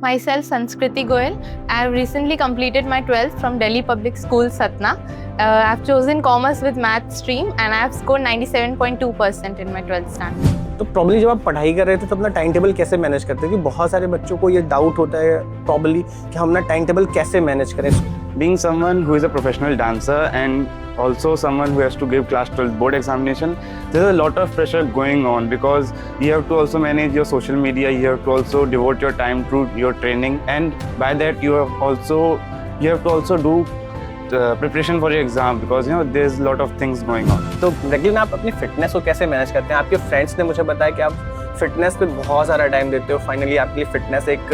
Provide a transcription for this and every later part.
Myself, Sanskriti Goyal. I have recently completed my 12th from Delhi Public School, Satna. I have chosen commerce with math stream and I have scored 97.2% in my 12th standard. तो probably जब आप पढ़ाई कर रहे थे तो अपना time table कैसे मैनेज करते हैं? क्योंकि बहुत सारे बच्चों को ये डाउट होता है प्रॉब्ली कि हम अपना टाइम टेबल कैसे मैनेज करें. Being someone who is a professional dancer and also someone who has to give class 12 board examination, there's a lot of pressure going on because you have to also manage your social media, you have to also devote your time to your training, and by that you have to also do preparation for your exam because there's a lot of things going on. तो regular आप अपनी fitness को कैसे manage करते हैं? आपके friends ने मुझे बताया कि आप फिटनेस पे बहुत सारा टाइम देते हो. फाइनली आपके लिए फिटनेस एक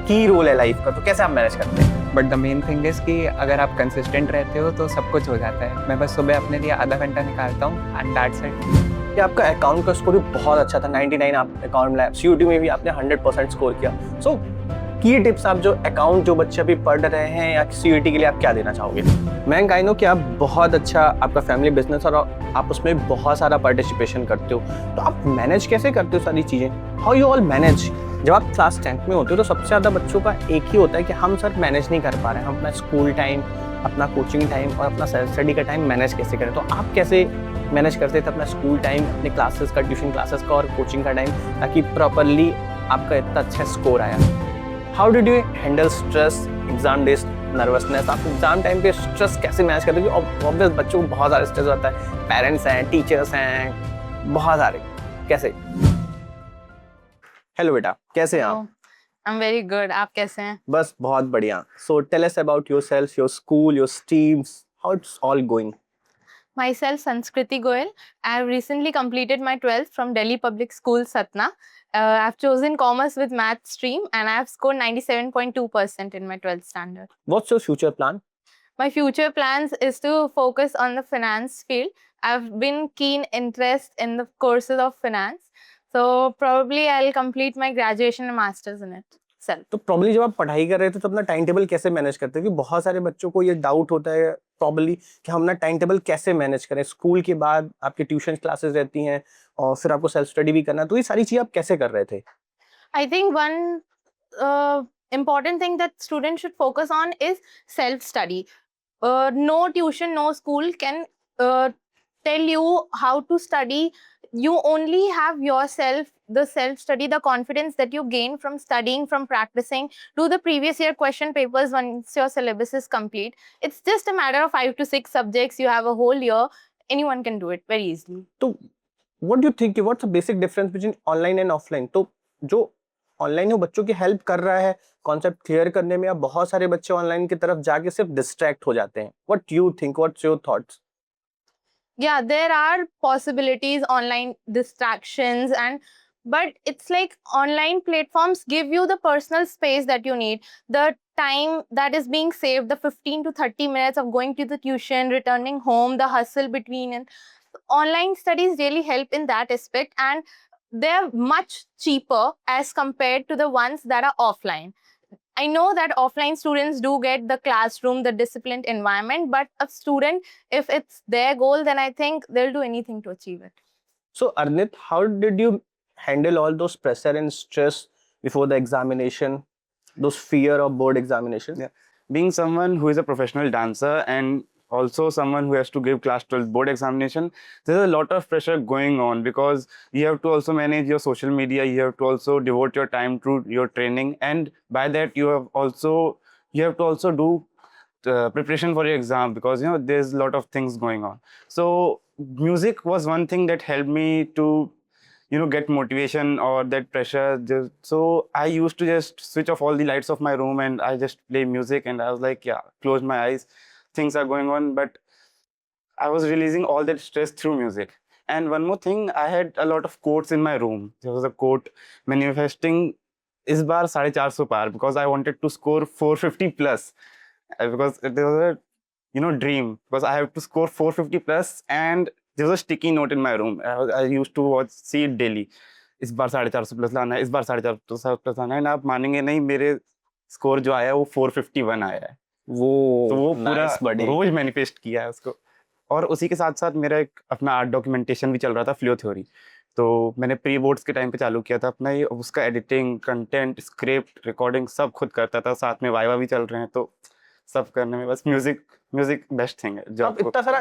की रोल है लाइफ का, तो कैसे आप मैनेज करते हैं? But the main thing is कि अगर आप कंसिस्टेंट रहते हो तो सब कुछ हो जाता है. मैं बस सुबह अपने लिए आधा घंटा निकालता हूँ एंड दैट्स इट. कि आपका अकाउंट का स्कोर भी बहुत अच्छा था, 99 आप अकाउंट में. सीयूटी में भी आपने 100% स्कोर किया. सो की टिप्स आप जो अकाउंट जो बच्चे अभी पढ़ रहे हैं या सीयूटी के लिए आप क्या देना चाहोगे? मैं आई नो कि आप बहुत अच्छा आपका फैमिली बिजनेस और आप उसमें बहुत सारा पार्टिसिपेशन करते हो, तो आप मैनेज कैसे करते हो सारी चीज़ें? How you all manage? जब आप क्लास 10th में होते हो तो सबसे ज़्यादा बच्चों का एक ही होता है कि हम सर मैनेज नहीं कर पा रहे हैं, हम अपना स्कूल टाइम, अपना कोचिंग टाइम और अपना सेल्फ स्टडी का टाइम मैनेज कैसे करें. तो आप कैसे मैनेज करते थे अपना स्कूल टाइम, अपने क्लासेस का, ट्यूशन क्लासेस का और कोचिंग का टाइम, ताकि प्रॉपरली आपका इतना अच्छा स्कोर आया? How did you handle stress, exam days, nervousness? आप एग्जाम टाइम पे स्ट्रेस कैसे मैनेज करते हो? ऑब्वियस बच्चों को बहुत सारे स्ट्रेस होता है, पेरेंट्स हैं, टीचर्स हैं, बहुत सारे. कैसे? हेलो बेटा, कैसे हैं आप? I'm very good. आप कैसे हैं? बस बहुत बढ़िया. So tell us about yourself, your school, your streams, how it's all going. Myself, Sanskriti Goyal. I have recently completed my 12th from Delhi Public School, Satna. I have chosen commerce with math stream and I have scored 97.2% in my 12th standard. What's your future plan? My future plans is to focus on the finance field. I've been keen interest in the courses of finance. So probably I'll complete my graduation and masters in it. तो probably जब आप पढ़ाई कर रहे थे तो अपना time table कैसे मैनेज करते हैं? क्योंकि बहुत सारे बच्चों को ये डाउट होता है प्रॉब्ली कि हम अपना टाइम टेबल कैसे मैनेज करें. स्कूल के बाद आपकी ट्यूशन क्लासेस रहती हैं और फिर आपको सेल्फ स्टडी भी करना है, तो ये सारी चीज़ आप कैसे कर रहे थे? I think one important thing that students should focus on is self-study. No tuition, no school can tell you how to study. You only have yourself, the self-study, the confidence that you gain from studying, from practicing. Do the previous year question papers once your syllabus is complete. It's just a matter of 5 to 6 subjects. You have a whole year. Anyone can do it very easily. तो what do you think? What's the basic difference between online and offline? तो जो online है वो बच्चों की help कर रहा है कॉन्सेप्ट क्लियर करने में, या बहुत सारे बच्चे ऑनलाइन की तरफ जाके सिर्फ डिस्ट्रैक्ट हो जाते हैं? What you think? What's your thoughts? Yeah, there are possibilities, online distractions, but it's like online platforms give you the personal space that you need, the time that is being saved, the 15 to 30 minutes of going to the tuition, returning home, the hustle between, and online studies really help in that aspect, and they're much cheaper as compared to the ones that are offline. I know that offline students do get the classroom, the disciplined environment, but a student, if it's their goal, then I think they'll do anything to achieve it. So Arnit, how did you handle all those pressure and stress before the examination, those fear of board examination? Yeah. Being someone who is a professional dancer and also someone who has to give class 12 board examination, there's a lot of pressure going on because you have to also manage your social media, you have to also devote your time to your training, and by that you have to also do preparation for your exam because there's a lot of things going on. So music was one thing that helped me to get motivation or that pressure. So I used to just switch off all the lights of my room and I just play music, and I was like, yeah, close my eyes, things are going on, but I was releasing all that stress through music. And one more thing, I had a lot of quotes in my room. There was a quote manifesting इस बार 450 पार because I wanted to score 450 plus because there was a dream because I have to score 450 plus, and there was a sticky note in my room. I used to see it daily. इस बार 450 plus लाना है, इस बार 450 plus लाना है. ना आप मानेंगे नहीं, मेरे स्कोर जो आया वो 451 आया है. वो पूरा रोज मैनिफेस्ट किया है उसको. और उसी के साथ साथ मेरा एक अपना आर्ट डॉक्यूमेंटेशन भी चल रहा था, फ्लो थ्योरी. तो मैंने प्री बोर्ड्स के टाइम पे चालू किया था अपना ये, उसका एडिटिंग, कंटेंट, स्क्रिप्ट, रिकॉर्डिंग सब खुद करता था, साथ में वाइवा भी चल रहे हैं, तो सब करने में बस म्यूजिक बेस्ट थिंग है जो आप आपको। इतना सारा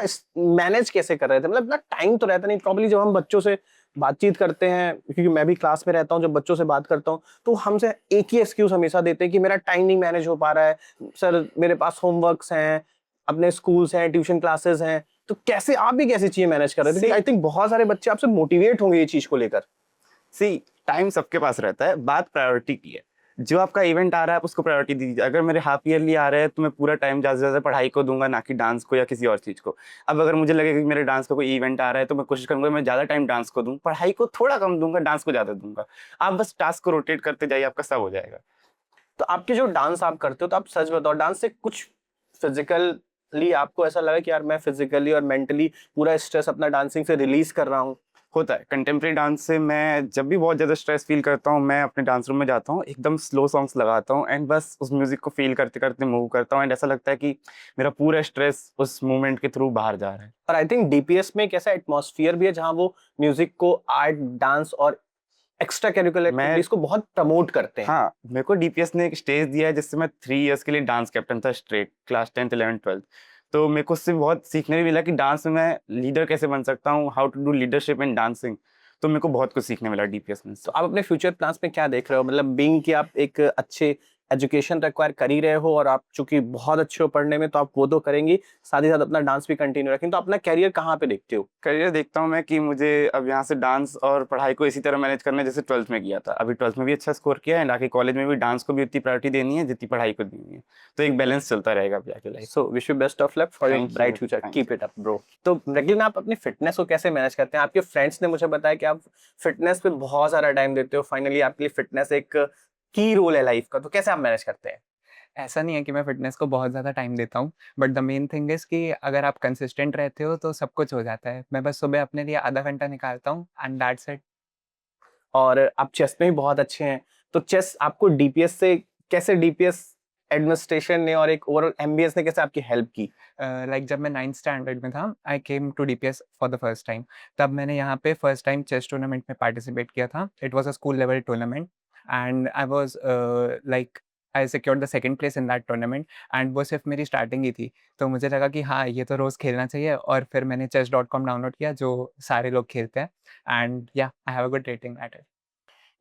मैनेज कैसे कर रहे थे? मतलब इतना टाइम तो रहता नहीं प्रॉब्ली। जब हम बच्चों से बातचीत करते हैं, क्योंकि मैं भी क्लास में रहता हूँ, जब बच्चों से बात करता हूँ तो हमसे एक ही एक्सक्यूज हमेशा देते हैं कि मेरा टाइम नहीं मैनेज हो पा रहा है सर, मेरे पास होमवर्क्स हैं, अपने स्कूल्स हैं, ट्यूशन क्लासेस हैं। तो कैसे आप भी कैसी चीजें मैनेज कर रहे थे? आई थिंक बहुत सारे बच्चे आपसे मोटिवेट होंगे ये चीज को लेकर। सी, टाइम सबके पास रहता है, बात प्रायोरिटी की है। जो आपका इवेंट आ रहा है आप उसको प्रायोरिटी दीजिए। अगर मेरे हाफ ईयरली आ रहे हैं तो मैं पूरा टाइम ज़्यादा से ज़्यादा पढ़ाई को दूंगा, ना कि डांस को या किसी और चीज़ को। अब अगर मुझे लगेगा कि मेरे डांस का कोई इवेंट आ रहा है तो मैं कोशिश करूंगा मैं ज़्यादा टाइम डांस को दूं, पढ़ाई को थोड़ा कम दूंगा, डांस को ज़्यादा दूंगा। आप बस टास्क को रोटेट करते जाइए, आपका सब हो जाएगा। तो आपके जो डांस आप करते हो, तो आप सच बताओ, डांस से कुछ फिजिकली आपको ऐसा लगा कि यार मैं फिजिकली और मेंटली पूरा स्ट्रेस अपना डांसिंग से रिलीज कर रहा हूँ? होता है कंटेम्प्रेरी डांस से। मैं जब भी बहुत ज़्यादा स्ट्रेस फील करता हूँ, मैं अपने डांस रूम में जाता हूँ, एकदम स्लो सॉन्ग्स लगाता हूँ एंड बस उस म्यूजिक को फील करते करते मूव करता हूँ एंड ऐसा लगता है कि मेरा पूरा स्ट्रेस उस मूवमेंट के थ्रू बाहर जा रहा है। और आई थिंक डीपीएस में एक ऐसा एटमॉस्फेयर भी है जहां वो म्यूजिक को, आर्ट, डांस और एक्स्ट्रा करिकुलर एक्टिविटीज को बहुत प्रमोट करते हैं। हाँ, मेरे को डीपीएस ने एक स्टेज दिया है जिससे मैं 3 इयर्स के लिए डांस कैप्टन था straight, class 10th 11th 12th। तो मेरे को उससे बहुत सीखने भी मिला कि डांस में मैं लीडर कैसे बन सकता हूँ, how to do leadership in dancing. तो मेरे को बहुत कुछ सीखने मिला डीपीएस में। तो आप अपने फ्यूचर प्लान्स में क्या देख रहे हो? मतलब बीइंग कि आप एक अच्छे एजुकेशन रिक्वायर कर ही रहे हो और आप चूंकि बहुत अच्छे हो पढ़ने में, तो आप वो तो करेंगी, साथ ही साथ अपना डांस भी कंटिन्यू रखेंगे, तो अपना कैरियर कहाँ पे देखते हो? करियर देखता हूँ मैं कि मुझे अब यहाँ से डांस और पढ़ाई को इसी तरह मैनेज करना है जैसे 12th में किया था। अभी 12th में भी अच्छा स्कोर किया है, आगे कॉलेज में भी डांस को भी उतनी प्रायोरिटी देनी है जितनी पढ़ाई को देनी है। तो एक बैलेंस चलता रहेगा अभी आगे life. So wish you best of luck for your Thank you, bright future, thank keep it up bro. तो रेगुलर आप अपनी फिटनेस को कैसे मैनेज करते हैं? आपके फ्रेंड्स ने मुझे बताया कि आप फिटनेस पे बहुत सारा टाइम देते हो, फाइनली आपके लिए फिटनेस एक की रोल है लाइफ का, तो कैसे आप मैनेज करते हैं? ऐसा नहीं है कि मैं फ़िटनेस को बहुत ज़्यादा टाइम देता हूँ, but the main thing is कि अगर आप कंसिस्टेंट रहते हो तो सब कुछ हो जाता है। मैं बस सुबह अपने लिए आधा घंटा निकालता हूँ एंड दैट्स इट। और आप चेस में भी बहुत अच्छे हैं, तो चेस आपको डीपीएस से कैसे, डीपीएस एडमिनिस्ट्रेशन ने और एक ओवरऑल एमबीएस ने कैसे आपकी हेल्प की? लाइक जब मैं 9th स्टैंडर्ड में था, I came to DPS for the first time. तब मैंने यहाँ पे फर्स्ट टाइम चेस टूर्नामेंट में पार्टिसिपेट किया था। It was a school level tournament and I was like I secured the second place in that tournament and वो सिर्फ मेरी स्टार्टिंग ही थी। तो मुझे लगा कि हाँ, ये तो रोज़ खेलना चाहिए और फिर मैंने chess.com डाउनलोड किया जो सारे लोग खेलते हैं एंड या I have a good rating at it.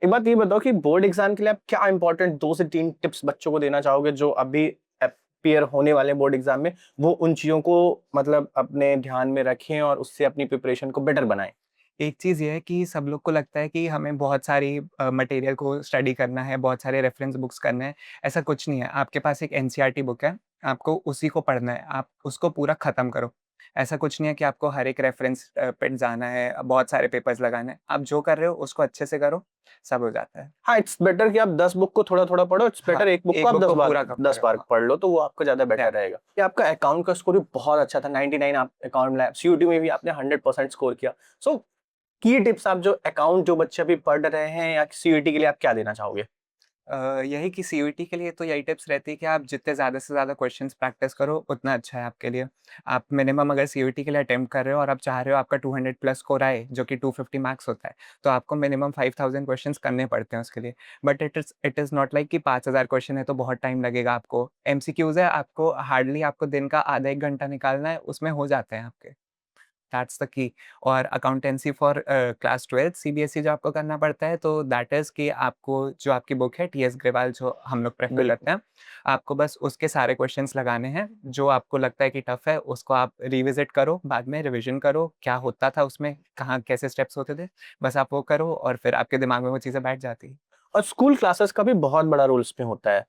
एक बात ये बताओ कि बोर्ड एग्जाम के लिए आप क्या इंपॉर्टेंट 2 से 3 टिप्स बच्चों को देना चाहोगे जो अभी अपीयर होने वाले बोर्ड एग्जाम में, वो उन चीजों को मतलब अपने ध्यान में रखें और उससे अपनी प्रिपरेशन को बेटर बनाएं? एक चीज़ ये है कि सब लोग को लगता है कि हमें बहुत सारी मटेरियल को स्टडी करना है, बहुत सारे रेफ़रेंस बुक्स करने हैं। ऐसा कुछ नहीं है, आपके पास एक एनसीईआरटी बुक है, आपको उसी को पढ़ना है, आप उसको पूरा ख़त्म करो। ऐसा कुछ नहीं है कि आपको हर एक रेफ़रेंस पे जाना है, बहुत सारे पेपर्स लगाने हैं। आप जो कर रहे हो उसको अच्छे से करो, सब हो जाता है। हाँ, इट्स बेटर कि आप 10 बुक को थोड़ा-थोड़ा पढ़ो, इट्स हाँ, बेटर एक बुक एक को आप बुक 10 को बार पूरा 10 बार हाँ। पढ़ लो, तो वो आपको ज़्यादा बेटर या रहेगा। ये आपका अकाउंट का स्कोर भी बहुत अच्छा था, 99 आप अकाउंट में, सीयूटी में भी आपने 100% स्कोर किया। सो की टिप्स आप जो अकाउंट जो बच्चे अभी पढ़ रहे हैं या सीयूटी के लिए आप क्या देना चाहोगे? यही कि सीयूईटी के लिए तो यही टिप्स रहती है कि आप जितने ज़्यादा से ज़्यादा क्वेश्चंस प्रैक्टिस करो, उतना अच्छा है आपके लिए। आप मिनिमम अगर सीयूईटी के लिए अटेम्प्ट कर रहे हो और आप चाह रहे हो आपका 200 प्लस स्कोर आए, जो कि 250 मार्क्स होता है, तो आपको मिनिमम 5000 क्वेश्चंस करने पड़ते हैं उसके लिए। But it is not like कि 5000 क्वेश्चन है तो बहुत टाइम लगेगा आपको। एमसीक्यूज़ है, आपको हार्डली आपको दिन का आधा 1 घंटा निकालना है, उसमें हो जाते हैं आपके। That's the key. और accountancy for class 12th CBSE जो आपको करना पड़ता है, तो दैट इज़ कि आपको जो आपकी बुक है टीएस ग्रेवाल जो हम लोग प्रेफ़र बिल्कुल। करते हैं, आपको बस उसके सारे क्वेश्चंस लगाने हैं। जो आपको लगता है कि टफ़ है, उसको आप रिविज़िट करो, बाद में रिविज़न करो, क्या होता था उसमें, कहाँ कैसे स्टेप्स होते थे, बस आप वो करो और फिर आपके दिमाग में वो चीज़ें बैठ जाती हैं। और स्कूल क्लासेस का भी बहुत बड़ा रोल इसमें होता है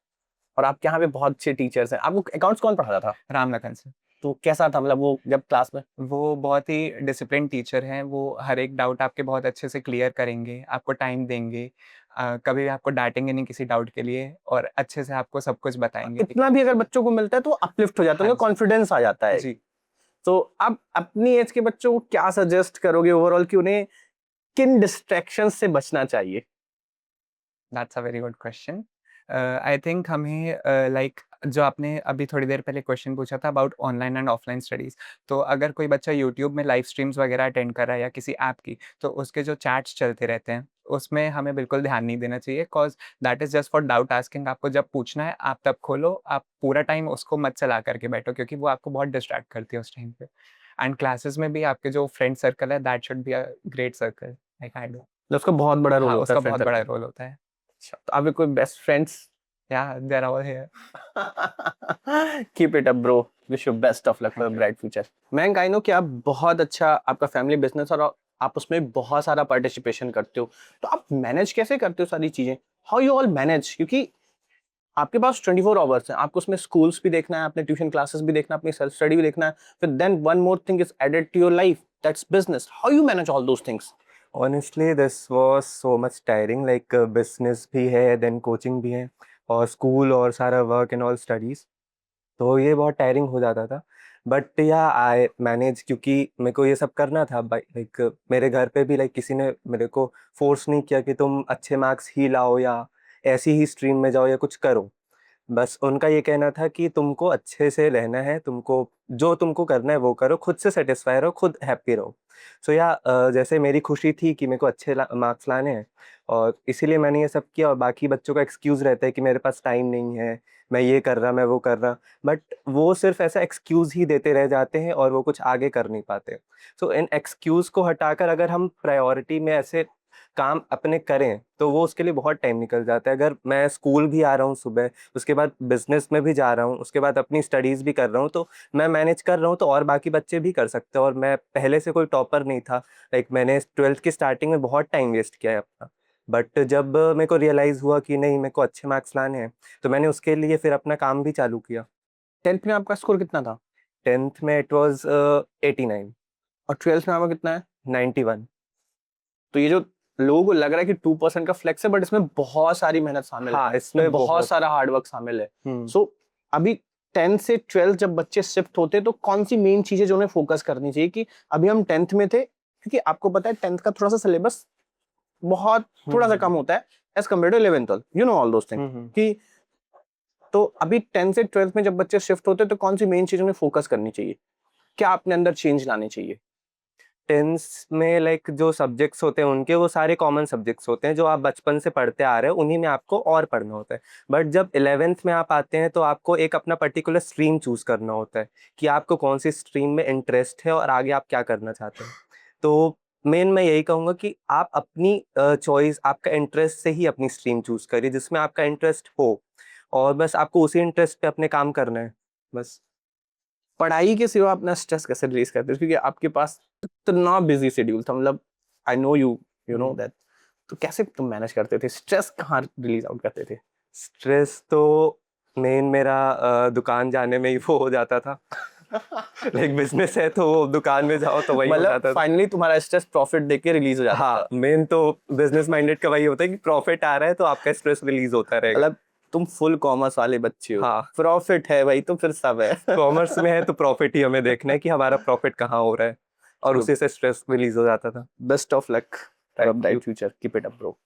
और आपके यहाँ पे बहुत अच्छे टीचर्स हैं। आपको अकाउंट्स कौन पढ़ाता था? रामलखन से। तो कैसा था मतलब वो जब क्लास में? वो बहुत ही डिसिप्लिन्ड टीचर हैं, वो हर एक डाउट आपके बहुत अच्छे से क्लियर करेंगे, आपको टाइम देंगे, कभी भी आपको डाँटेंगे नहीं किसी डाउट के लिए और अच्छे से आपको सब कुछ बताएँगे। इतना भी अगर बच्चों को मिलता है तो अपलिफ्ट हो जाता है, हाँ उनका जी। कॉन्फिडेंस आ जाता है। जी। तो आप अपनी एज के बच्चों को क्या सजेस्ट करोगे ओवरऑल कि उन्हें किन डिस्ट्रैक्शंस से बचना चाहिए? That's a very good question. I think हमें लाइक जो आपने अभी थोड़ी देर पहले क्वेश्चन पूछा था about online and offline studies, तो अगर कोई बच्चा यूट्यूब में लाइव स्ट्रीम्स वगैरह अटेंड कर रहा है या किसी ऐप की, तो उसके जो चैट्स चलते रहते हैं, उसमें हमें बिल्कुल ध्यान नहीं देना चाहिए, cause that is just for doubt asking. आपको जब पूछना है, आप तब खोलो, आप पूरा टाइम उसको मत चला करके बैठो, क्योंकि वो आपको बहुत डिस्ट्रैक्ट करती है उस टाइम पे। एंड क्लासेस में भी आपके जो फ्रेंड सर्कल है, that should be a great circle, like I do. तो उसका बहुत बड़ा रोल हाँ, होता है उसका फ्रेंड बहुत बड़ा सर्कल। रोल होता है। अच्छा, तो आपके कोई बेस्ट फ्रेंड्स? या they are all here. Keep it up bro, wish you best of luck for thank you. Bright future. मैं आई नो कि आप बहुत अच्छा, आपका फैमिली बिजनेस और आप उसमें बहुत सारा पार्टिसिपेशन करते हो, तो आप मैनेज कैसे करते हो सारी चीजें? How you all manage? क्योंकि आपके पास 24 आवर्स हैं, आपको उसमें स्कूल्स भी देखना है, अपने ट्यूशन क्लासेस भी देखना है, अपनी सेल्फ स्टडी भी देखना है, फिर then one more thing is added to your life, that's business. How you manage all those things? Honestly, this was so much tiring. Like business भी है, then coaching भी है, और school और सारा work and all studies. तो ये बहुत टायरिंग हो जाता था, बट या आई मैनेज, क्योंकि मेरे को ये सब करना था। लाइक मेरे घर पे भी लाइक किसी ने मेरे को फोर्स नहीं किया कि तुम अच्छे मार्क्स ही लाओ या ऐसी ही स्ट्रीम में जाओ या कुछ करो। बस उनका ये कहना था कि तुमको अच्छे से रहना है, तुमको जो तुमको करना है वो करो, खुद से सेटिस्फाई रहो, खुद हैप्पी रहो। सो या जैसे मेरी खुशी थी कि मेरे को अच्छे मार्क्स लाने हैं, और इसीलिए मैंने ये सब किया। और बाकी बच्चों का एक्सक्यूज़ रहता है कि मेरे पास टाइम नहीं है, मैं ये कर रहा, मैं वो कर रहा, बट वो सिर्फ ऐसा एक्सक्यूज़ ही देते रह जाते हैं और वो कुछ आगे कर नहीं पाते। सो इन एक्सक्यूज़ को हटाकर अगर हम प्रायोरिटी में ऐसे काम अपने करें, तो वो उसके लिए बहुत टाइम निकल जाता है। अगर मैं स्कूल भी आ रहा हूँ सुबह, उसके बाद बिज़नेस में भी जा रहा हूँ, उसके बाद अपनी स्टडीज़ भी कर रहा हूँ, तो मैं मैनेज कर रहा हूँ, तो और बाकी बच्चे भी कर सकते हैं। और मैं पहले से कोई टॉपर नहीं था, लाइक मैंने 12th की स्टार्टिंग में बहुत टाइम वेस्ट किया है अपना। बट जब मेरे को रियलाइज़ हुआ कि नहीं, मेरे को अच्छे मार्क्स लाने हैं, तो मैंने उसके लिए फिर अपना काम भी चालू किया। 10th में आपका स्कोर कितना था? 10th में इट वाज़ 89, और 12th में आपका कितना है? 91। तो ये जो लोगों को लग रहा है कि 2% का फ्लेक्स है, बट इसमें बहुत सारी मेहनत शामिल है, हाँ, इसमें बहुत बहुत। सारा हार्ड वर्क शामिल है। हुँ। सो अभी 10 से 12 जब बच्चे शिफ्ट होते हैं, तो कौन सी मेन चीजें जो उन्हें फोकस करनी चाहिए? कि अभी हम 10th में थे, क्योंकि आपको पता है 10th का थोड़ा सा सिलेबस बहुत थोड़ा सा कम होता है as compare to 11th, you know all those things. कि तो अभी 10 से 12th में जब बच्चे शिफ्ट होते हैं, तो कौन सी मेन चीज उन्हें फोकस करनी चाहिए? क्या अपने अंदर चेंज लाने चाहिए? 10th में लाइक जो सब्जेक्ट्स होते हैं उनके, वो सारे कॉमन सब्जेक्ट्स होते हैं जो आप बचपन से पढ़ते आ रहे हो, उन्हीं में आपको और पढ़ना होता है। बट जब 11th में आप आते हैं, तो आपको एक अपना पर्टिकुलर स्ट्रीम चूज करना होता है कि आपको कौन सी स्ट्रीम में इंटरेस्ट है और आगे आप क्या करना चाहते हैं। तो मेन मैं यही कहूँगा कि आप अपनी चॉइस, आपका इंटरेस्ट से ही अपनी स्ट्रीम चूज करिए, जिसमें आपका इंटरेस्ट हो, और बस आपको उसी इंटरेस्ट पे अपने काम करना है, बस। पढ़ाई के सिवा अपना स्ट्रेस कैसे रिलीज करते हो? क्योंकि आपके पास इतना बिजी शेड्यूल था, मतलब I know you know that. तो कैसे तुम मैनेज करते थे? स्ट्रेस कहाँ रिलीज आउट करते थे? स्ट्रेस तो मेन मेरा दुकान जाने में ही वो हो जाता था। लाइक बिजनेस है तो दुकान में जाओ तो वही हो मतलब जाता था। फाइनली तुम्हारा स्ट्रेस प्रॉफिट देख के रिलीज हो जाता हाँ, था। मेन तो बिजनेस माइंडेड का वही होता है कि प्रॉफिट आ रहा है तो आपका स्ट्रेस रिलीज होता रहेगा। मतलब तुम फुल कॉमर्स वाले बच्चे हो। हाँ, प्रॉफिट है भाई, तो फिर सब है। कॉमर्स में है तो प्रॉफिट ही हमें देखना है कि हमारा प्रॉफिट कहाँ हो रहा है, और उसी से स्ट्रेस रिलीज हो जाता था। Best of luck for Thank bright you. Future, keep it up bro.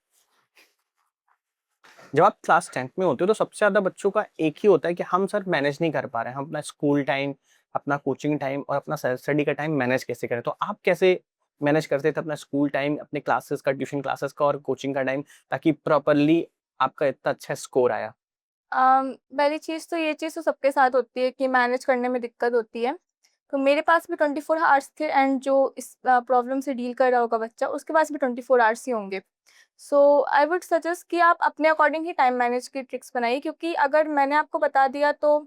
जब आप क्लास 10th में होते हो, तो सबसे ज्यादा बच्चों का एक ही होता है कि हम सर मैनेज नहीं कर पा रहे हैं, हम अपना स्कूल टाइम, अपना कोचिंग टाइम और अपना सेल्फ स्टडी का टाइम मैनेज कैसे करें? तो आप कैसे मैनेज करते थे अपना स्कूल टाइम, अपने क्लासेस का, ट्यूशन क्लासेस का और कोचिंग का टाइम, ताकि प्रॉपरली आपका इतना अच्छा स्कोर आया? पहली चीज़ तो ये चीज़ तो सबके साथ होती है कि मैनेज करने में दिक्कत होती है। तो मेरे पास भी 24 आवर्स थे, एंड जो इस प्रॉब्लम से डील कर रहा होगा बच्चा, उसके पास भी 24 आवर्स ही होंगे। सो आई वुड सजेस्ट कि आप अपने अकॉर्डिंग ही टाइम मैनेज की ट्रिक्स बनाइए, क्योंकि अगर मैंने आपको बता दिया तो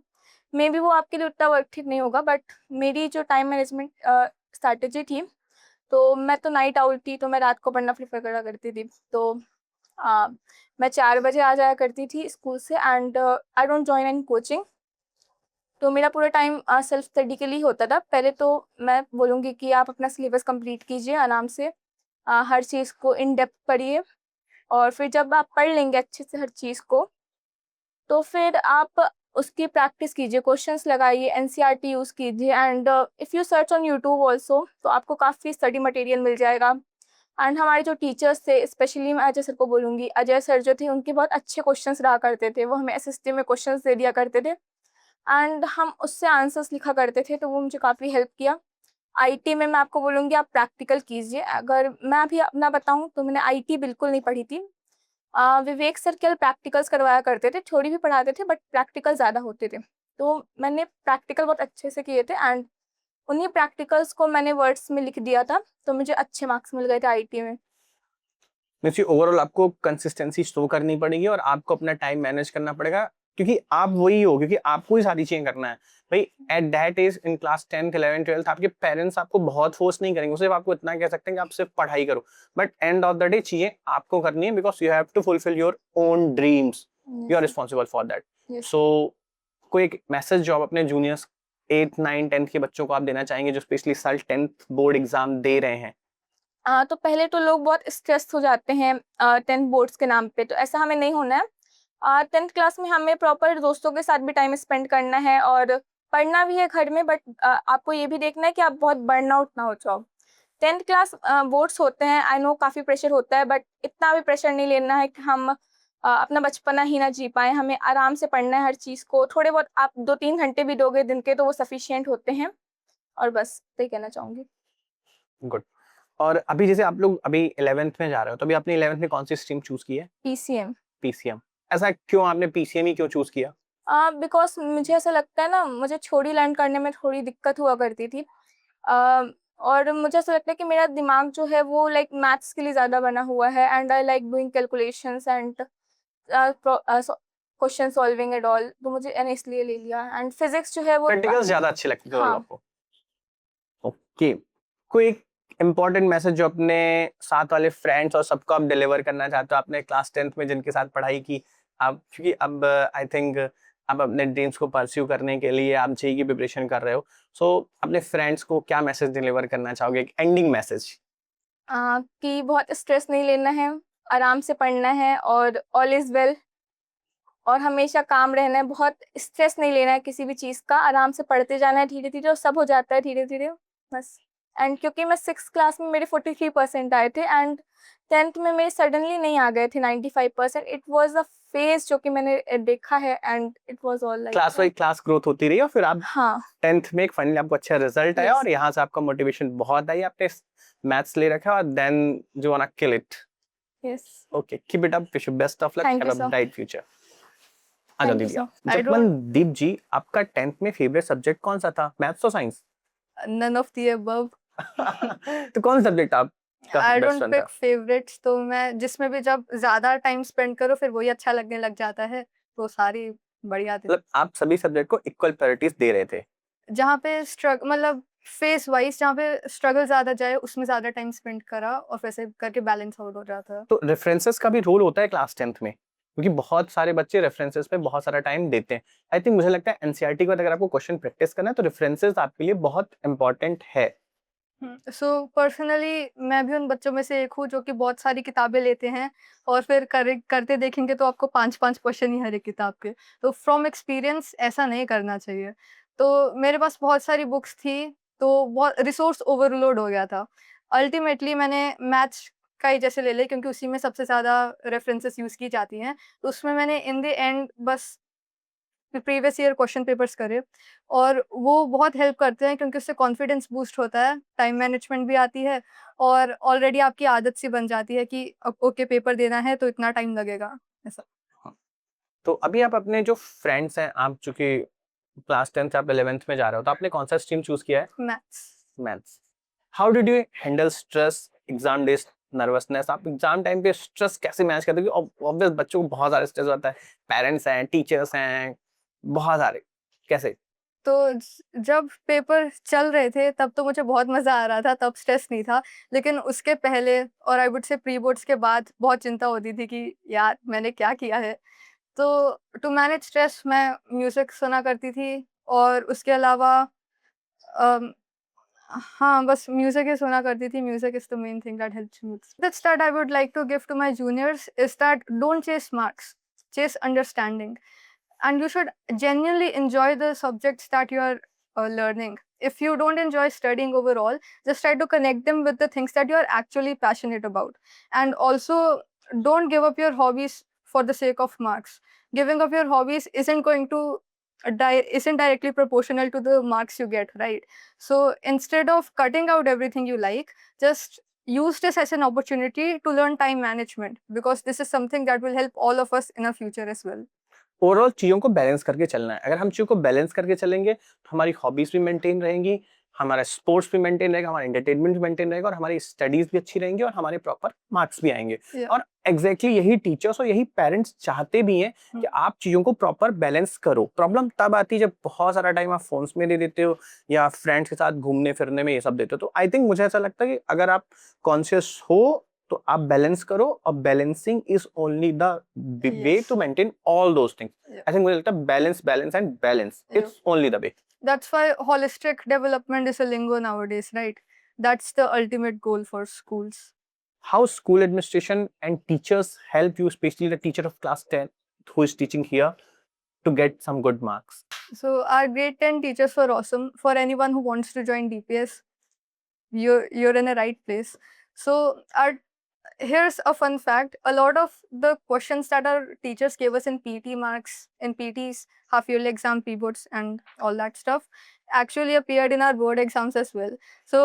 मे बी वो आपके लिए उतना वर्थ नहीं होगा। बट मेरी जो टाइम मैनेजमेंट स्ट्रैटेजी थी, तो मैं तो नाइट आउल थी, तो मैं रात को पढ़ना प्रेफर करा करती थी। तो मैं 4 बजे आ जाया करती थी स्कूल से, and I don't join any coaching. तो मेरा पूरा टाइम सेल्फ स्टडी के लिए होता था। पहले तो मैं बोलूँगी कि आप अपना सिलेबस कंप्लीट कीजिए आराम से, हर चीज़ को इन डेप्थ पढ़िए, और फिर जब आप पढ़ लेंगे अच्छे से हर चीज़ को, तो फिर आप उसकी प्रैक्टिस कीजिए, क्वेश्चंस लगाइए, एनसीईआरटी यूज़ कीजिए, and if you search on YouTube also, तो आपको काफ़ी स्टडी मटेरियल मिल जाएगा। एंड हमारे जो टीचर्स थे, स्पेशली मैं अजय सर को बोलूँगी, अजय सर जो थे उनके बहुत अच्छे क्वेश्चंस रहा करते थे, वो हमें एसएसटी में क्वेश्चंस दे दिया करते थे, एंड हम उससे आंसर्स लिखा करते थे, तो वो मुझे काफ़ी हेल्प किया। आईटी में मैं आपको बोलूँगी आप प्रैक्टिकल कीजिए। अगर मैं अभी अपना बताऊँ तो मैंने आईटी बिल्कुल नहीं पढ़ी थी। विवेक सर केवल प्रैक्टिकल्स करवाया करते थे, थ्योरी भी पढ़ाते थे बट प्रैक्टिकल ज़्यादा होते थे। तो मैंने प्रैक्टिकल बहुत अच्छे से किए थे एंड उन्हीं प्रैक्टिकल्स को मैंने वर्ड्स में लिख दिया था, तो मुझे अच्छे मार्क्स मिल गए थे आईटी में। मीन्स ओवरऑल आपको कंसिस्टेंसी शो करनी पड़ेगी और आपको अपना टाइम मैनेज करना पड़ेगा, क्योंकि आप वही हो, क्योंकि आपको ही सारी चीजें करना है भाई। At that age in class 10th 11th 12th आपके पेरेंट्स आपको बहुत फोर्स नहीं करेंगे, सिर्फ आपको इतना कह सकते हैं कि आप सिर्फ पढ़ाई करो, but end of the day चीजें आपको करनी है, because you have to fulfil your own dreams, you are responsible for that. Yes. So कोई एक मैसेज जो आप अपने जूनियर्स 8th 9th 10th के बच्चों को आप देना चाहेंगे जो स्पेशली साल 10th बोर्ड एग्जाम दे रहे हैं? तो पहले तो लोग बहुत स्ट्रेस हो जाते हैं 10th बोर्ड्स के नाम पे, तो ऐसा हमें नहीं होना है। 10th क्लास में हमें प्रॉपर दोस्तों के साथ भी टाइम स्पेंड करना है और पढ़ना भी है घर में, बट आपको ये भी देखना है कि आप बहुत बर्न आउट ना हो जाओ। 10th क्लास बोर्ड्स होते हैं, आई नो काफ़ी प्रेशर होता है, बट इतना भी प्रेशर नहीं लेना है कि हम अपना बचपना ही ना जी पाएँ। हमें आराम से पढ़ना है हर चीज़ को, थोड़े बहुत आप 2-3 घंटे भी दोगे दिन के तो वो सफिशिएंट होते हैं, और बस यही कहना चाहूँगी। गुड। और अभी जैसे आप लोग अभी 11th में जा रहे हो, तो अभी आपने 11th में कौन सी स्ट्रीम चूज की है? पीसीएम। पीसीएम। ऐसा क्यों आपने पीसीएम ही क्यों चूज किया? बिकॉज़ मुझे ऐसा लगता है ना, मुझे थ्योरी लर्न करने में थोड़ी दिक्कत हुआ करती थी। और मुझे ऐसा लगता है कि मेरा दिमाग जो है वो लाइक मैथ्स के लिए ज़्यादा बना हुआ है and I like doing calculations and question solving and all, तो मुझे मैंने इसलिए ले लिया। एंड फिजिक्स जो है वो प्रैक्टिकल्स ज्यादा अच्छे लगते थे हाँ। आपको? ओके। कोई एक इम्पोर्टेंट मैसेज जो अपने साथ वाले फ्रेंड्स और सबको आप डिलीवर करना चाहते हो, आपने क्लास 10th में जिनके साथ पढ़ाई की, आप क्योंकि अब आई थिंक आप अपने ड्रीम्स को परस्यू करने के लिए आप जेईई की प्रिपरेशन कर रहे हो, सो अपने फ्रेंड्स को क्या मैसेज डिलीवर करना चाहोगे, एक एंडिंग मैसेज? कि बहुत स्ट्रेस नहीं लेना है, आराम से पढ़ना है और ऑल इज़ वेल, और हमेशा काम रहना है, बहुत स्ट्रेस नहीं लेना है किसी भी चीज़ का, आराम से पढ़ते जाना है धीरे-धीरे और सब हो जाता है धीरे-धीरे, बस। एंड क्योंकि मैं 6th क्लास में मेरे 43% आए थे एंड 10th में मेरे सडनली नहीं आ गए थे 95%, इट वाज़ अ फेज़ जो कि मैंने देखा है and it was all like class wise class growth होती रही और फिर आप हाँ, 10th में एक फाइनली आपको अच्छा रिजल्ट आया Yes. और यहाँ से आपका मोटिवेशन बहुत आई, आपने मैथ्स ले रखा और देन जो want kill it. Yes. Okay, keep it up, wish you best of luck, Thank have you, a sir. Bright future. आ जाओ Thank you, दीदी। sir. I जपमनदीप जी, आपका 10th में फेवरेट सब्जेक्ट कौन सा था, मैथ्स और science? None of the above. तो कौन सा सब्जेक्ट आपका I बेस्ट don't वन था? pick favorites, तो मैं जिसमें भी जब ज़्यादा टाइम स्पेंड करो फिर वही अच्छा लगने लग जाता है, तो सारी बढ़िया थे। मतलब आप सभी सब्जेक्ट को इक्वल प्रायोरिटीज दे रहे थे? जहाँ पे मतलब फेस वाइज जहाँ पे स्ट्रगल ज़्यादा जाए उसमें ज़्यादा टाइम स्पेंड करा और वैसे करके बैलेंस आउट हो जाता है। तो रेफरेंसेस का भी रोल होता है क्लास 10th में, क्योंकि बहुत सारे बच्चे रेफरेंसेस पे बहुत सारा टाइम देते हैं। आई थिंक मुझे लगता है एनसीईआरटी के बाद अगर आपको क्वेश्चन प्रैक्टिस करना है तो रेफरेंसेस आपके लिए बहुत इंपॉर्टेंट है। सो पर्सनली मैं भी उन बच्चों में से एक हूँ जो कि बहुत सारी किताबें लेते हैं और फिर करते देखेंगे तो आपको 5-5 क्वेश्चन ही हर एक किताब के। तो फ्रॉम एक्सपीरियंस ऐसा नहीं करना चाहिए। तो मेरे पास बहुत सारी बुक्स थी, तो बहुत रिसोर्स ओवरलोड हो गया था। अल्टीमेटली मैंने मैथ्स का ही जैसे ले लिया क्योंकि उसी में सबसे ज़्यादा रेफरेंसेस यूज़ की जाती हैं। तो उसमें मैंने इन द एंड बस प्रीवियस ईयर क्वेश्चन पेपर्स करे और वो बहुत हेल्प करते हैं क्योंकि उससे कॉन्फिडेंस बूस्ट होता है, टाइम मैनेजमेंट भी आती है और ऑलरेडी आपकी आदत सी बन जाती है कि अब ओके पेपर देना है तो इतना टाइम लगेगा, ऐसा। तो अभी आप अपने जो फ्रेंड्स हैं, आप चूंकि क्लास 10th आप 11th में जा रहे हो, तो आपने कौन सा स्ट्रीम चूज किया है? Maths. Maths. How did you handle stress, exam days, nervousness? आप एग्जाम टाइम पे स्ट्रेस कैसे मैनेज करते हो? ऑब्वियस बच्चों को बहुत सारे स्ट्रेस होता है, पेरेंट्स हैं, टीचर्स हैं, बहुत सारे, कैसे? तो जब पेपर चल रहे थे तब तो मुझे बहुत मज़ा आ रहा था, तब स्ट्रेस नहीं था। लेकिन उसके पहले और I would say pre boards के बाद बहुत चिंता होती थी कि यार मैंने क्या किया है? तो टू मैनेज स्ट्रेस मैं म्यूज़िक सुना करती थी और उसके अलावा अम, हाँ, बस म्यूज़िक ही सुना करती थी। Music is the main thing that helps me. Tips that I would like to give to my juniors is that don't chase marks, chase understanding, and you should genuinely enjoy the subjects that you are learning. If you don't enjoy studying overall, just try to connect them with the things that you are actually passionate about. And also, don't give up your hobbies for the sake of marks. Giving up your hobbies isn't going to isn't directly proportional to the marks you get, right? So instead of cutting out everything you like, just use this as an opportunity to learn time management, because this is something that will help all of us in our future as well. Overall चीज़ों को balance करके चलना है। अगर हम चीज़ों को balance करके चलेंगे तो हमारी हॉबीज़ भी मेंटेन रहेंगी, हमारा स्पोर्ट्स भी मेंटेन रहेगा, हमारा एंटरटेनमेंट भी मेंटेन रहेगा और हमारी स्टडीज़ भी अच्छी रहेंगी और हमारे प्रॉपर मार्क्स भी आएँगे। Yeah. और एग्ज़ैक्टली यही टीचर्स और यही पेरेंट्स चाहते भी हैं कि आप चीज़ों को प्रॉपर बैलेंस करो। प्रॉब्लम तब आती है जब बहुत सारा टाइम आप फ़ोन्स में दे देते हो या फ्रेंड्स के साथ घूमने-फिरने में ये सब देते हो। तो आई थिंक मुझे ऐसा लगता है कि अगर आप कॉन्शियस हो तो आप बैलेंस करो और balancing is only the way Yes. To maintain all those things. Yeah. I think मुझे लगता है balance and balance Yeah. It's only the way. That's why holistic development is a lingo nowadays, right? That's the ultimate goal for schools. How school administration and teachers help you, especially the teacher of class 10 who is teaching here, to get some good marks? So our grade 10 teachers were awesome. For anyone who wants to join DPS, you're in the right place. So here's a fun fact. A lot of the questions that our teachers gave us in PT marks, in PTs, half yearly exam, P-boards and all that stuff actually appeared in our board exams as well. So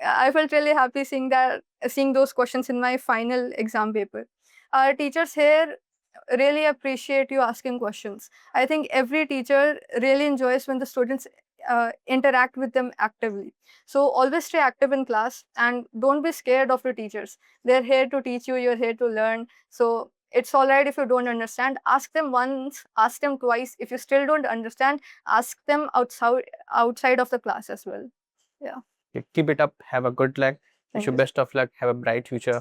I felt really happy seeing those questions in my final exam paper. Our teachers here really appreciate you asking questions. I think every teacher really enjoys when the students interact with them actively. So always stay active in class and don't be scared of your teachers. They're here to teach you, you're here to learn. So it's all right if you don't understand. Ask them once, ask them twice. If you still don't understand, ask them outside of the class as well. Okay, keep it up. Have a good luck. Wish Thank you you. best of luck. Have a bright future.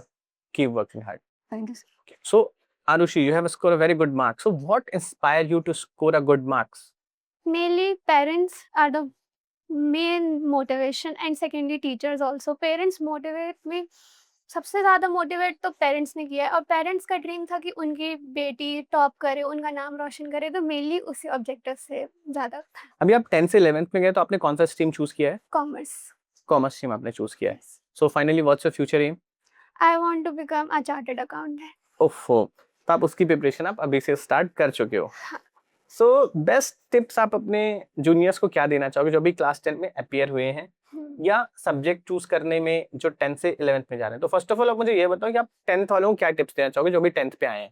Keep working hard. Thank you. Sir. Okay. So, Arushi, you have scored a very good mark. So, what inspired you to score a good marks? Mainly parents are the main motivation and secondly teachers also. Parents motivate me, सबसे ज़्यादा motivate तो parents ने किया है और parents का dream था कि उनकी बेटी टॉप करे, उनका नाम रोशन करे, तो मेनली उसी ऑब्जेक्टिव से ज़्यादा था। अभी आप 10th से 11th में गए तो आपने कौन सा स्ट्रीम चूज किया है? कॉमर्स। कॉमर्स स्ट्रीम आपने चूज किया है। So finally what's your future aim? I want to become a chartered accountant. ओफो, तो आप उसकी प्रिपरेशन आप अभी से स्टार्ट कर चुके हो। सो बेस्ट टिप्स आप अपने जूनियर्स को क्या देना चाहोगे जो भी क्लास 10 में अपीयर हुए हैं या सब्जेक्ट चूज करने में जो 10th से 11th में जा रहे हैं? तो फर्स्ट ऑफ ऑल आप मुझे ये बताओ कि आप 10th वालों को क्या टिप्स देना चाहोगे जो भी 10th पे आए हैं?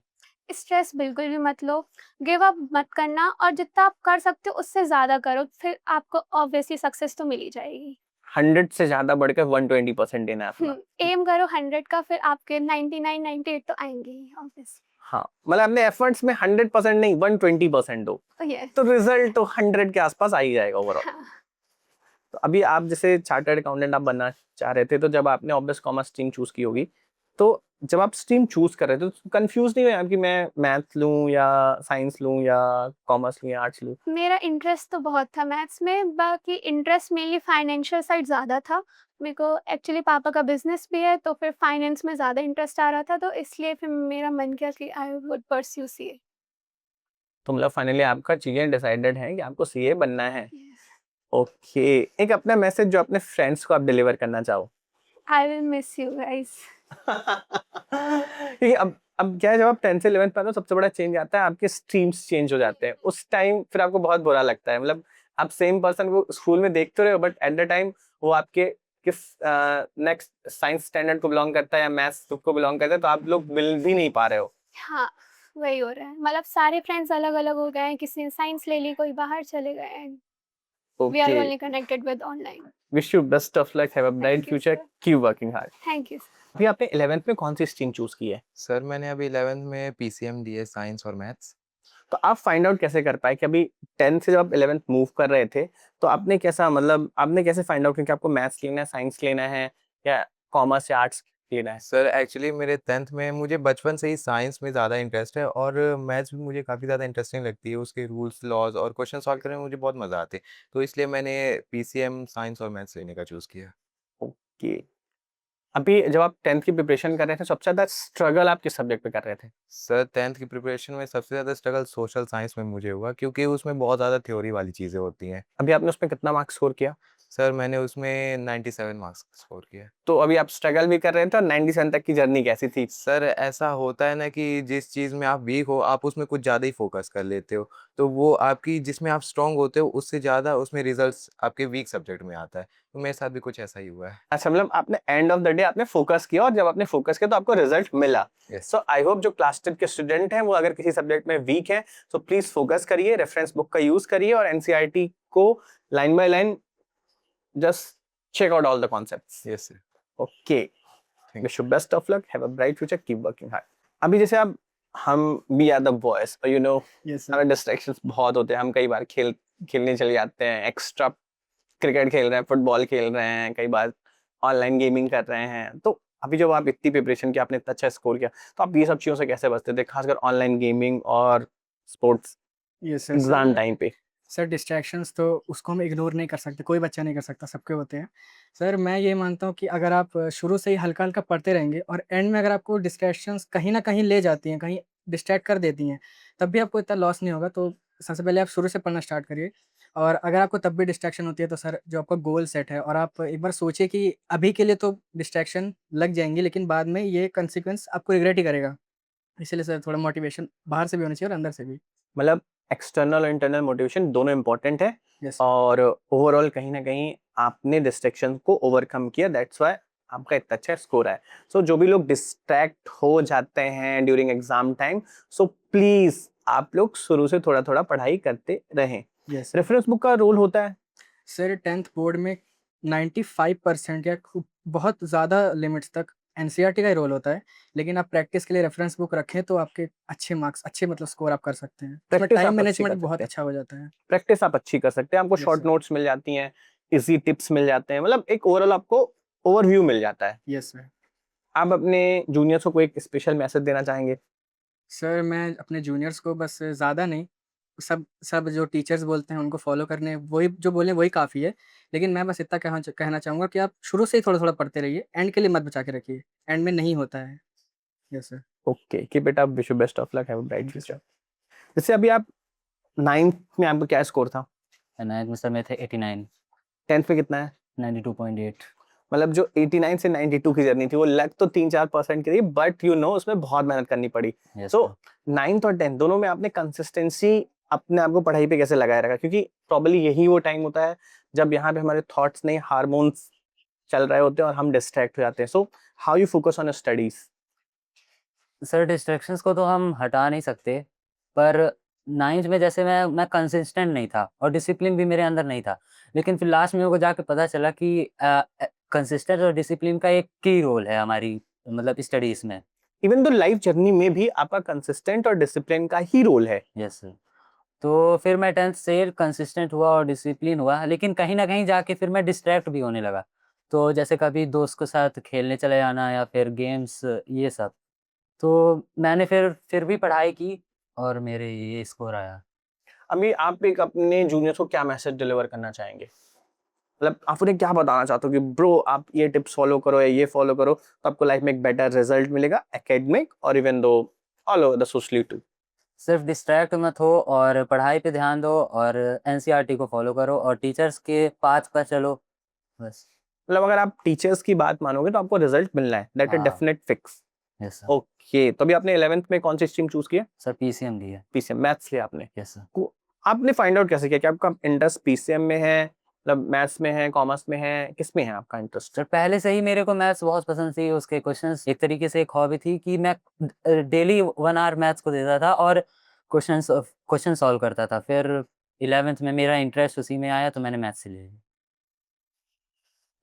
स्ट्रेस बिल्कुल भी मत लो, गिव अप मत करना और जितना आप कर सकते हो उससे ज़्यादा करो, फिर आपको ऑब्वियसली सक्सेस तो मिल ही जाएगी। 100 से ज्यादा बढ़कर 120% देना है अपना। एम करो 100 का, फिर आपके 99 98 तो आएंगे ही ऑब्वियसली। हाँ, मतलब अपने एफर्ट्स में 100% नहीं 120% दो, यस। तो रिजल्ट तो 100 के आसपास आ ही जाएगा ओवरऑल। तो अभी आप जैसे चार्टर्ड अकाउंटेंट आप बनना चाह रहे थे, तो जब आपने ऑब्वियस कॉमर्स स्ट्रीम चूज की होगी, तो जब आप स्ट्रीम चूज कर रहे थे तो कंफ्यूज नहीं हुए आप कि मैं मैथ लूं या साइंस लूं या कॉमर्स लूं या आर्ट्स लूं? मेरा इंटरेस्ट तो बहुत था मैथ्स में, बाकी इंटरेस्ट मेनली फाइनेंशियल साइड ज़्यादा था। मेरे को एक्चुअली पापा का बिजनेस भी है, तो फिर फाइनेंस में ज़्यादा इंटरेस्ट आ रहा था, तो इसलिए फिर मेरा मन किया कि आई वुड परस्यू सीए। तो मतलब फाइनली आपका चीजें डिसाइडेड है कि आपको सीए बनना है। ओके, एक अपना मैसेज जो अपने फ्रेंड्स को आप डिलीवर करना चाहो। I will miss you guys. क्योंकि अब क्या है, जब आप 10th से 11th पे आते हो सबसे बड़ा चेंज आता है, आपके स्ट्रीम्स चेंज हो जाते हैं। उस टाइम फिर आपको बहुत बुरा लगता है, मतलब आप सेम पर्सन को स्कूल में देखते रहे हो बट एट द टाइम वो आपके किस नेक्स्ट साइंस स्टैंडर्ड को बिलोंग करता है या मैथ्स को बिलोंग करता है, तो आप लोग मिल भी नहीं पा रहे हो। हाँ, वही हो रहा है, मतलब सारे फ्रेंड्स अलग अलग हो गए हैं, किसी ने साइंस ले ली, कोई बाहर चले गए हैं। We are okay, only connected with online. Wish you best of luck, have a bright Thank you, future, sir. Keep working hard. Thank you. अभी आपने 11th में कौन सी स्ट्रीम चूज की है? सर मैंने अभी 11th में पीसीएम डी है, साइंस और मैथ्स। तो आप फाइंड आउट कैसे कर पाए कि अभी 10th से जब आप 11th मूव कर रहे थे तो आपने कैसा, मतलब आपने कैसे फाइंड आउट कि आपको मैथ्स लेना है, साइंस लेना है या कॉमर्स या आर्ट्स लेना है? सर एक्चुअली मेरे 10th में मुझे बचपन से ही साइंस में ज़्यादा इंटरेस्ट है और मैथ्स भी मुझे काफ़ी ज़्यादा इंटरेस्टिंग लगती है। उसके रूल्स, लॉज और क्वेश्चन सॉल्व करने में मुझे बहुत मज़ा आते हैं। तो इसलिए मैंने पीसीएम, साइंस और मैथ्स लेने का चूज़ किया। ओके, अभी जब आप 10th की प्रिपरेशन कर रहे थे सबसे ज्यादा स्ट्रगल आप किस सब्जेक्ट पे कर रहे थे? सर 10th की प्रिपरेशन में सबसे ज़्यादा स्ट्रगल सोशल साइंस में मुझे हुआ, क्योंकि उसमें बहुत ज़्यादा थ्योरी वाली चीज़ें होती हैं। अभी आपने उसमें कितना मार्क्स स्कोर किया? सर मैंने उसमें 97 मार्क्स स्कोर किया। तो अभी आप स्ट्रगल भी कर रहे थे और 97 तक की जर्नी कैसी थी? सर ऐसा होता है ना कि जिस चीज़ में आप वीक हो, आप उसमें कुछ ज़्यादा ही फ़ोकस कर लेते हो। तो वो आपकी जिसमें आप स्ट्रॉन्ग होते हो, उससे ज़्यादा उसमें रिज़ल्ट्स आपके वीक सब्जेक्ट में आता है। तो मेरे साथ भी कुछ ऐसा ही हुआ है। अच्छा, मतलब आपने एंड ऑफ द डे आपने फोकस किया और जब आपने फोकस किया तो आपको रिजल्ट मिला। यस। सो आई होप जो क्लास 10 के स्टूडेंट हैं वो अगर किसी सब्जेक्ट में वीक हैं तो प्लीज फोकस करिए, रेफरेंस बुक का यूज करिए और एनसीईआरटी को line by line just check out all the concepts. Yes sir. Okay. Wish you best of luck. Have a bright future. Keep working hard. अभी जैसे अब हम we are the boys, you know, हमारे distractions बहुत होते हैं. हम कई बार खेलने चले जाते हैं, एक्स्ट्रा क्रिकेट खेल रहे हैं, फुटबॉल खेल रहे हैं, कई बार ऑनलाइन गेमिंग कर रहे हैं. तो अभी जब आप इतनी प्रिपरेशन की, आपने इतना अच्छा स्कोर किया, तो आप ये सब चीज़ों से कैसे बचते थे, खासकर ऑनलाइन गेमिंग और sports yes sir. Exam time पे? सर डिस्ट्रैक्शंस तो उसको हम इग्नोर नहीं कर सकते, कोई बच्चा नहीं कर सकता, सबके होते हैं। सर मैं ये मानता हूँ कि अगर आप शुरू से ही हल्का-हल्का पढ़ते रहेंगे और एंड में अगर आपको डिस्ट्रैक्शंस कहीं न कहीं ले जाती हैं, कहीं डिस्ट्रैक्ट कर देती हैं, तब भी आपको इतना लॉस नहीं होगा। तो सबसे पहले आप शुरू से पढ़ना स्टार्ट करिए और अगर आपको तब भी डिस्ट्रैक्शन होती है तो सर जो आपका गोल सेट है और आप एक बार सोचिए कि अभी के लिए तो डिस्ट्रैक्शन लग जाएँगी, लेकिन बाद में ये कॉन्सिक्वेंस आपको रिग्रेट ही करेगा। इसीलिए सर थोड़ा मोटिवेशन बाहर से भी होना चाहिए और अंदर से भी। मतलब एक्सटर्नल और इंटरनल मोटिवेशन दोनों इंपॉर्टेंट है यस। और ओवरऑल कहीं ना कहीं आपने डिस्ट्रैक्शन को ओवरकम किया, दैट्स व्हाई आपका इतना अच्छा स्कोर है. सो जो भी लोग डिस्ट्रैक्ट हो जाते हैं during exam time, so please आप लोग शुरू से थोड़ा थोड़ा पढ़ाई करते रहें. यस। रेफरेंस बुक का रोल होता है. सर 10th बोर्ड में 95% या बहुत ज़्यादा लिमिट्स तक एनसीईआरटी का ही रोल होता है, लेकिन आप प्रैक्टिस के लिए रेफरेंस बुक रखें तो आपके अच्छे मार्क्स, अच्छे मतलब स्कोर आप कर सकते हैं। उसमें Practice आप टाइम अच्छी मैनेजमेंट कर बहुत सकते हैं. अच्छा हो जाता है। प्रैक्टिस आप अच्छी कर सकते हैं, आपको Yes, शॉर्ट sir. नोट्स मिल जाती हैं, इजी टिप्स मिल जाते हैं, मतलब एक ओवरऑल आपको ओवरव्यू मिल जाता है. Yes sir. आप अपने जूनियर्स को कोई एक स्पेशल मैसेज देना चाहेंगे? सर मैं अपने जूनियर्स को बस ज़्यादा नहीं, सब सब जो टीचर्स बोलते हैं उनको फॉलो करने, वही जो बोलें वही काफ़ी है। लेकिन मैं बस इतना कहना चाहूँगा कि आप शुरू से ही थोड़ा-थोड़ा पढ़ते रहिए, एंड के लिए मत बचा के रखिए, एंड में नहीं होता है। Yes sir. Okay, keep it up, wish you best of luck, have a bright future. जैसे अभी आप 9th में आपका क्या स्कोर था? 9th में सर मेरे थे 89, 10th में कितना है? 92.8। मतलब जो 89 से 92 की जर्नी थी वो लग तो 3-4% की थी, बट यू नो उसमें बहुत मेहनत करनी पड़ी. यस तो सर। 9th और 10th दोनों में आपने कंसिस्टेंसी अपने आप को पढ़ाई पे कैसे लगाए रखा? क्योंकि प्रॉब्ली यही वो टाइम होता है जब यहाँ पे हमारे थॉट्स नहीं, हार्मोन्स चल रहे होते हैं और हम डिस्ट्रैक्ट हो जाते हैं. So how you focus on studies? Sir distractions को तो हम हटा नहीं सकते, पर 9th में जैसे मैं कंसिस्टेंट नहीं था और डिसिप्लिन भी मेरे अंदर नहीं था। लेकिन फिर लास्ट में मेरे को जाके पता चला कि कंसिस्टेंट और डिसिप्लिन का एक की रोल है हमारी मतलब स्टडीज़ में। इवन तो लाइफ जर्नी में भी आपका कंसिस्टेंट और डिसिप्लिन का ही रोल है. Yes sir. तो फिर मैं 10th से कंसिस्टेंट हुआ और डिसिप्लिन हुआ, लेकिन कहीं न कहीं जाके फिर मैं डिस्ट्रैक्ट भी होने लगा। तो जैसे कभी दोस्त के साथ खेलने चले जाना या फिर गेम्स ये सब। तो मैंने फिर भी पढ़ाई की और मेरे ये स्कोर आया। अभी आप एक अपने जूनियर्स को क्या मैसेज डिलीवर करना चाहेंगे? मतलब आप उन्हें क्या बताना चाहते हो कि ब्रो आप ये टिप्स फॉलो करो या ये फॉलो करो तो आपको लाइफ में एक बेटर रिजल्ट मिलेगा, एकेडमिक और even though all over the socially too. सिर्फ डिस्ट्रैक्ट मत हो और पढ़ाई पे ध्यान दो और एनसीईआरटी को फॉलो करो और टीचर्स के पाथ पर चलो, बस। मतलब अगर आप टीचर्स की बात मानोगे तो आपको रिजल्ट मिलना है, दैट इज हाँ। Definite fix. Yes sir. Okay, तो अभी आपने 11th में कौन सी स्ट्रीम चूज किया? सर पीसीएम ली है। पीसीएम मैथ्स लिया आपने. Yes sir. आपने फाइंड आउट कैसे किया कि आपका इंटरेस्ट पीसीएम में है, मतलब मैथ्स में है, कॉमर्स में है, किस में है आपका इंटरेस्ट? सर पहले से ही मेरे को मैथ्स बहुत पसंद थी, उसके क्वेश्चंस एक तरीके से एक हॉबी थी कि मैं डेली 1 आवर मैथ्स को देता था और क्वेश्चन सॉल्व करता था। फिर 11th में मेरा इंटरेस्ट उसी में आया तो मैंने मैथ्स से ले लिया।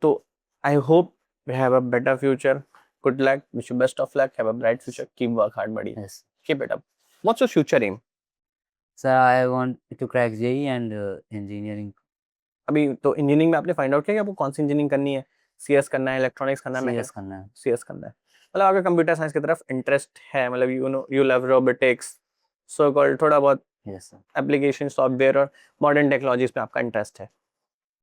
तो I hope we have a better future. Good luck, wish you best of luck, have a bright future, keep work hard buddy. Yes Keep it up. What's your future aim? Sir, I want to crack JEE and engineering. अभी तो engineering में आपने find out किया कि आपको कौन सी engineering करनी है? सीएस करना है, इलेक्ट्रॉनिक्स करना है, सीएस करना है। सीएस करना है. मतलब अगर कंप्यूटर साइंस की तरफ इंटरेस्ट है, मतलब you know you love robotics, so called थोड़ा बहुत यस सर। एप्लीकेशन सॉफ्टवेयर और मॉडर्न टेक्नोलॉजीज में आपका इंटरेस्ट है.